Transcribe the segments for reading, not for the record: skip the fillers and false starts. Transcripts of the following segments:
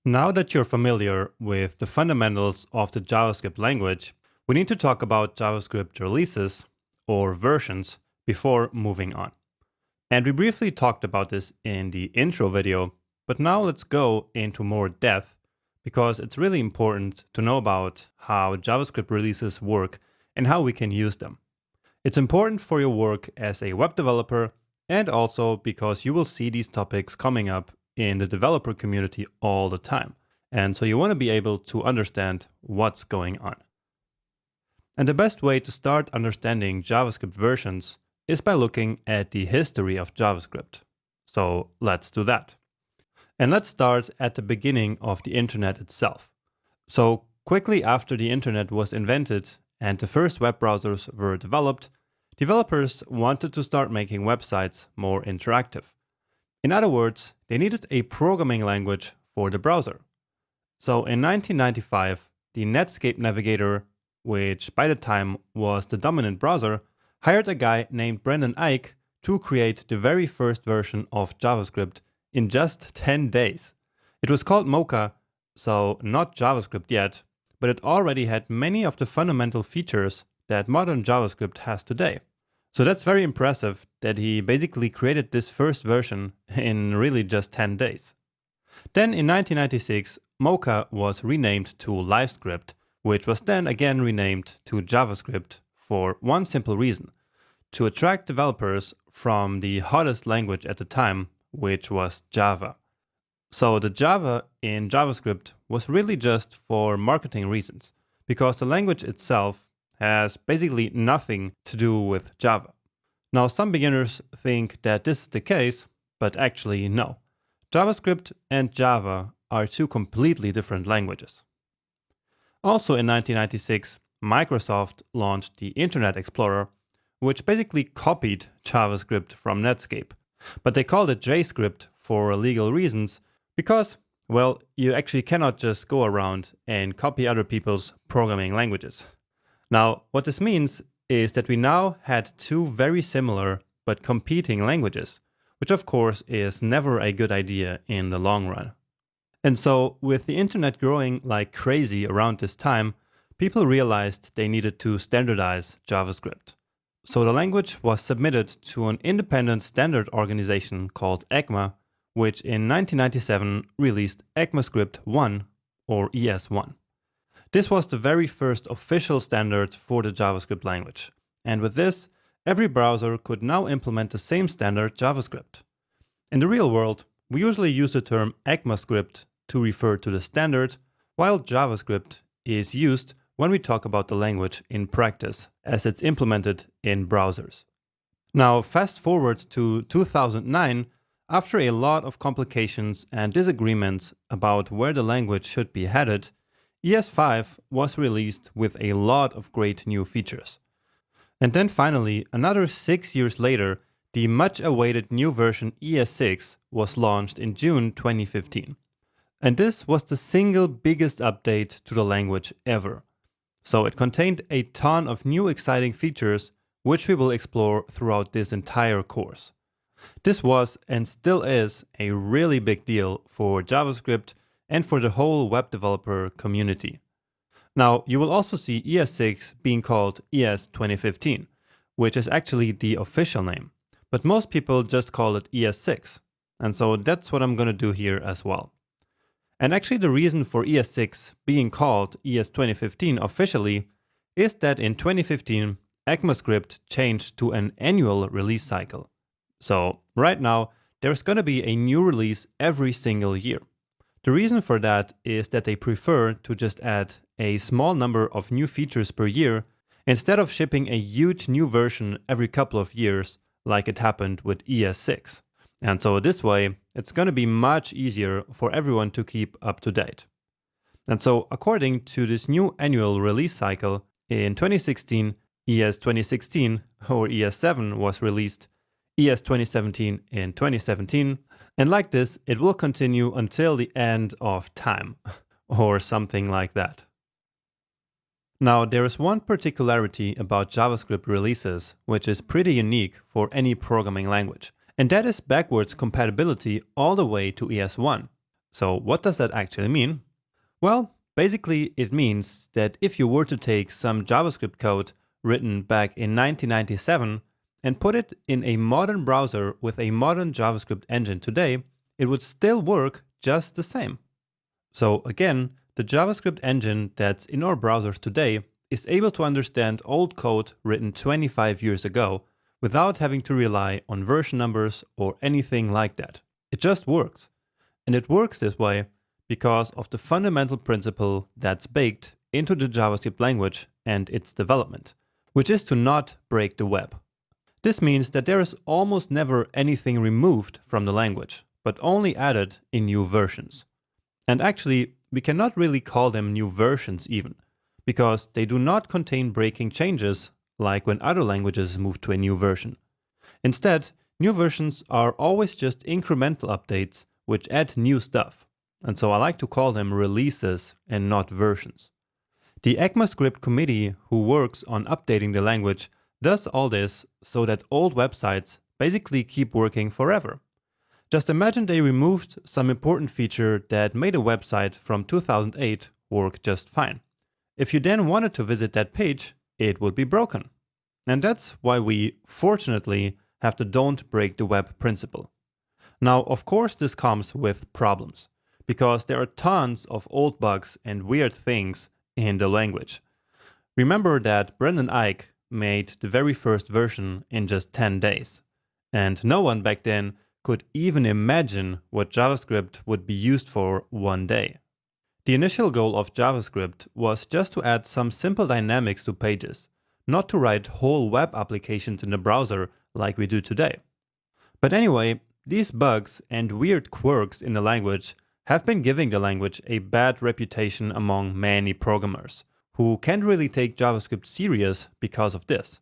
Now that you're familiar with the fundamentals of the JavaScript language, we need to talk about JavaScript releases or versions before moving on. And we briefly talked about this in the intro video, but now let's go into more depth because it's really important to know about how JavaScript releases work and how we can use them. It's important for your work as a web developer and also because you will see these topics coming up in the developer community all the time. And so you want to be able to understand what's going on. And the best way to start understanding JavaScript versions is by looking at the history of JavaScript. So let's do that. And let's start at the beginning of the internet itself. So quickly after the internet was invented and the first web browsers were developed, developers wanted to start making websites more interactive. In other words, they needed a programming language for the browser. So in 1995, the Netscape Navigator, which by the time was the dominant browser, hired a guy named Brendan Eich to create the very first version of JavaScript in just 10 days. It was called Mocha, so not JavaScript yet, but it already had many of the fundamental features that modern JavaScript has today. So that's very impressive that he basically created this first version in really just 10 days. Then in 1996, Mocha was renamed to LiveScript, which was then again renamed to JavaScript for one simple reason: to attract developers from the hottest language at the time, which was Java. So the Java in JavaScript was really just for marketing reasons, because the language itself has basically nothing to do with Java. Now, some beginners think that this is the case, but actually no. JavaScript and Java are two completely different languages. Also in 1996, Microsoft launched the Internet Explorer, which basically copied JavaScript from Netscape. But they called it JScript for legal reasons because, well, you actually cannot just go around and copy other people's programming languages. Now, what this means is that we now had two very similar but competing languages, which of course is never a good idea in the long run. And so, with the internet growing like crazy around this time, people realized they needed to standardize JavaScript. So the language was submitted to an independent standard organization called ECMA, which in 1997 released ECMAScript 1 or ES1. This was the very first official standard for the JavaScript language. And with this, every browser could now implement the same standard JavaScript. In the real world, we usually use the term ECMAScript to refer to the standard, while JavaScript is used when we talk about the language in practice, as it's implemented in browsers. Now, fast forward to 2009, after a lot of complications and disagreements about where the language should be headed, ES5 was released with a lot of great new features. And then finally, another 6 years later, the much-awaited new version ES6 was launched in June 2015. And this was the single biggest update to the language ever. So it contained a ton of new exciting features, which we will explore throughout this entire course. This was and still is a really big deal for JavaScript and for the whole web developer community. Now, you will also see ES6 being called ES 2015, which is actually the official name, but most people just call it ES6. And so that's what I'm going to do here as well. And actually the reason for ES6 being called ES 2015 officially is that in 2015, ECMAScript changed to an annual release cycle. So right now, there's going to be a new release every single year. The reason for that is that they prefer to just add a small number of new features per year instead of shipping a huge new version every couple of years like it happened with ES6. And so this way, it's going to be much easier for everyone to keep up to date. And so according to this new annual release cycle, in 2016, ES 2016 or ES7 was released, ES 2017 in 2017, and like this, it will continue until the end of time, or something like that. Now, there is one particularity about JavaScript releases which is pretty unique for any programming language, and that is backwards compatibility all the way to ES1. So what does that actually mean? Well, basically it means that if you were to take some JavaScript code written back in 1997 and put it in a modern browser with a modern JavaScript engine today, it would still work just the same. So again, the JavaScript engine that's in our browsers today is able to understand old code written 25 years ago without having to rely on version numbers or anything like that. It just works. And it works this way because of the fundamental principle that's baked into the JavaScript language and its development, which is to not break the web. This means that there is almost never anything removed from the language, but only added in new versions. And actually, we cannot really call them new versions even, because they do not contain breaking changes like when other languages move to a new version. Instead, new versions are always just incremental updates which add new stuff. And so I like to call them releases and not versions. The ECMAScript committee who works on updating the language does all this so that old websites basically keep working forever. Just imagine they removed some important feature that made a website from 2008 work just fine. If you then wanted to visit that page, it would be broken. And that's why we, fortunately, have the don't break the web principle. Now, of course, this comes with problems, because there are tons of old bugs and weird things in the language. Remember that Brendan Eich made the very first version in just 10 days, and no one back then could even imagine what JavaScript would be used for one day. The initial goal of JavaScript was just to add some simple dynamics to pages, not to write whole web applications in the browser like we do today. But anyway, these bugs and weird quirks in the language have been giving the language a bad reputation among many programmers, who can't really take JavaScript serious because of this.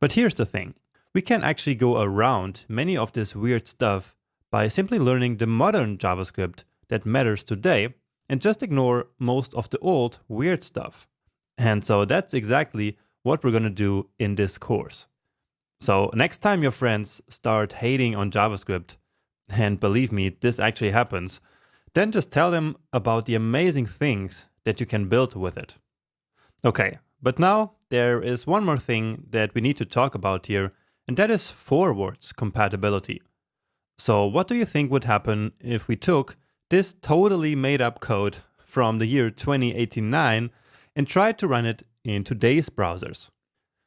But here's the thing. We can actually go around many of this weird stuff by simply learning the modern JavaScript that matters today and just ignore most of the old weird stuff. And so that's exactly what we're going to do in this course. So next time your friends start hating on JavaScript, and believe me, this actually happens, then just tell them about the amazing things that you can build with it. Okay, but now there is one more thing that we need to talk about here, and that is forwards compatibility. So what do you think would happen if we took this totally made up code from the year 2089 and tried to run it in today's browsers?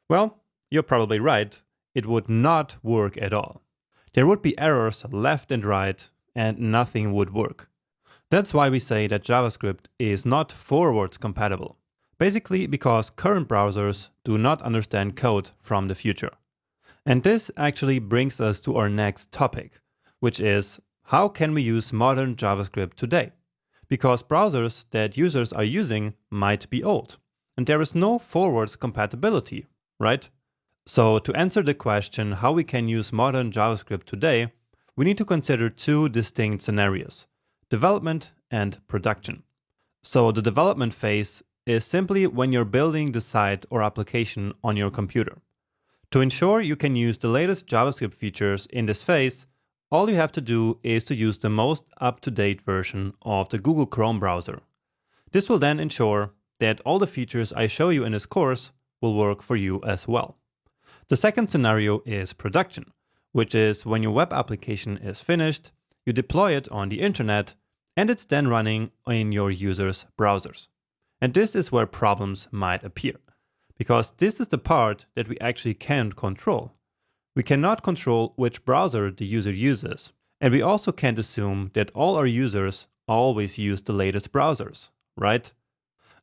Well, you're probably right, it would not work at all. There would be errors left and right, and nothing would work. That's why we say that JavaScript is not forwards compatible. Basically because current browsers do not understand code from the future. And this actually brings us to our next topic, which is how can we use modern JavaScript today? Because browsers that users are using might be old, and there is no forwards compatibility, right? So to answer the question how we can use modern JavaScript today, we need to consider two distinct scenarios: development and production. So the development phase is simply when you're building the site or application on your computer. To ensure you can use the latest JavaScript features in this phase, all you have to do is to use the most up-to-date version of the Google Chrome browser. This will then ensure that all the features I show you in this course will work for you as well. The second scenario is production, which is when your web application is finished, you deploy it on the internet, and it's then running in your users' browsers. And this is where problems might appear, because this is the part that we actually can't control. We cannot control which browser the user uses, and we also can't assume that all our users always use the latest browsers, right?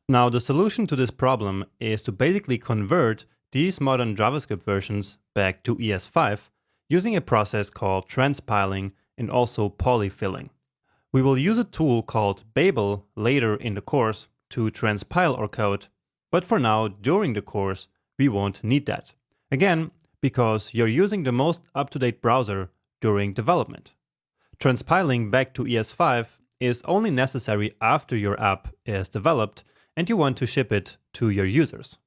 Now, the solution to this problem is to basically convert these modern JavaScript versions back to ES5 using a process called transpiling and also polyfilling. We will use a tool called Babel later in the course to transpile our code, but for now, during the course, we won't need that. Again, because you're using the most up-to-date browser during development. Transpiling back to ES5 is only necessary after your app is developed and you want to ship it to your users.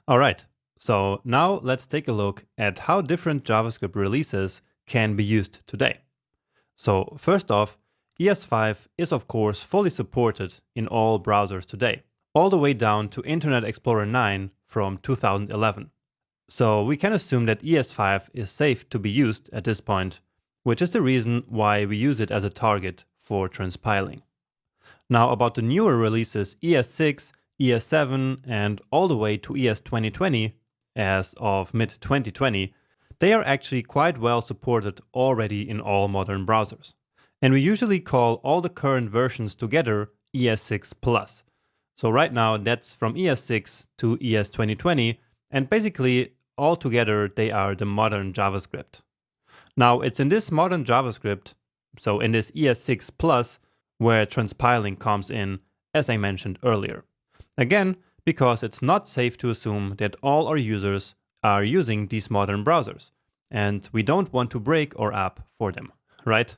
Alright, so now let's take a look at how different JavaScript releases can be used today. So first off, ES5 is of course fully supported in all browsers today, all the way down to Internet Explorer 9 from 2011. So we can assume that ES5 is safe to be used at this point, which is the reason why we use it as a target for transpiling. Now about the newer releases ES6, ES7 and all the way to ES 2020 as of mid-2020, they are actually quite well supported already in all modern browsers. And we usually call all the current versions together ES6 Plus. So right now that's from ES6 to ES 2020, and basically all together they are the modern JavaScript. Now it's in this modern JavaScript, so in this ES6 Plus, where transpiling comes in, as I mentioned earlier. Again, because it's not safe to assume that all our users are using these modern browsers, and we don't want to break our app for them, right?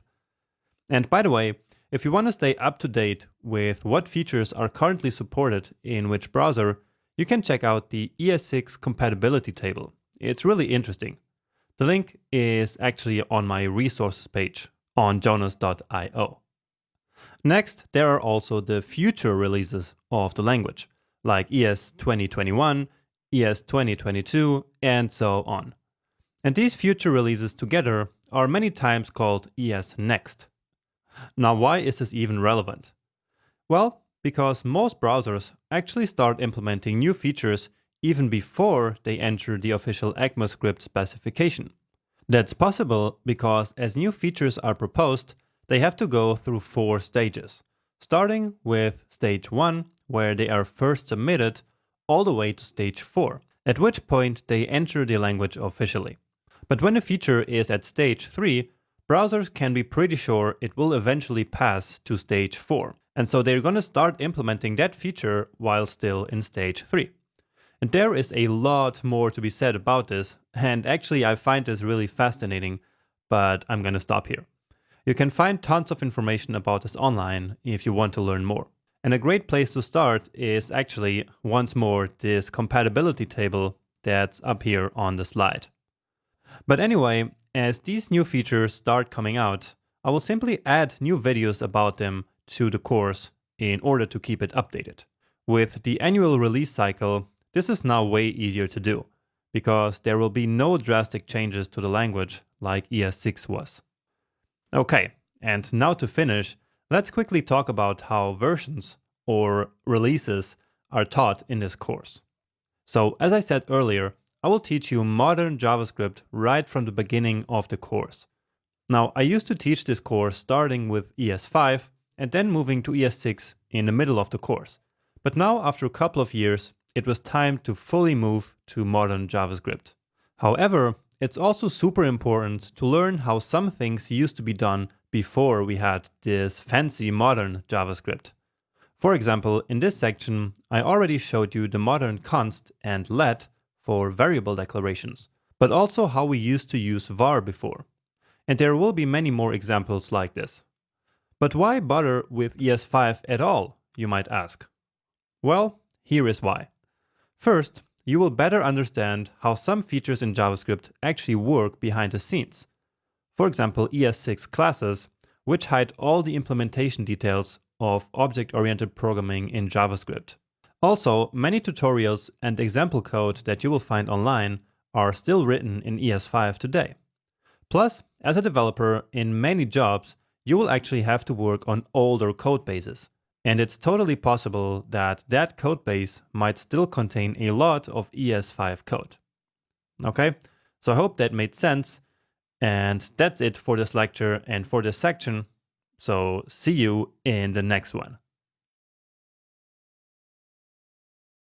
And by the way, if you want to stay up to date with what features are currently supported in which browser, you can check out the ES6 compatibility table. It's really interesting. The link is actually on my resources page on jonas.io. Next, there are also the future releases of the language, like ES 2021, ES 2022, and so on. And these future releases together are many times called ESNext. Now, why is this even relevant? Well, because most browsers actually start implementing new features even before they enter the official ECMAScript specification. That's possible because as new features are proposed, they have to go through 4 stages, starting with stage 1, where they are first submitted, all the way to stage 4, at which point they enter the language officially. But when a feature is at stage 3, browsers can be pretty sure it will eventually pass to stage 4, and so they're going to start implementing that feature while still in stage 3. And there is a lot more to be said about this, and actually I find this really fascinating, but I'm going to stop here. You can find tons of information about this online if you want to learn more. And a great place to start is actually, once more, this compatibility table that's up here on the slide. But anyway, as these new features start coming out, I will simply add new videos about them to the course in order to keep it updated. With the annual release cycle, this is now way easier to do, because there will be no drastic changes to the language like ES6 was. Okay, and now to finish, let's quickly talk about how versions, or releases, are taught in this course. So, as I said earlier, I will teach you modern JavaScript right from the beginning of the course. Now, I used to teach this course starting with ES5 and then moving to ES6 in the middle of the course. But now, after a couple of years, it was time to fully move to modern JavaScript. However, it's also super important to learn how some things used to be done before we had this fancy modern JavaScript. For example, in this section, I already showed you the modern const and let for variable declarations, but also how we used to use var before. And there will be many more examples like this. But why bother with ES5 at all, you might ask? Well, here is why. First, you will better understand how some features in JavaScript actually work behind the scenes. For example, ES6 classes, which hide all the implementation details of object-oriented programming in JavaScript. Also, many tutorials and example code that you will find online are still written in ES5 today. Plus, as a developer, in many jobs, you will actually have to work on older code bases. And it's totally possible that that code base might still contain a lot of ES5 code. Okay, so I hope that made sense. And that's it for this lecture and for this section. So see you in the next one.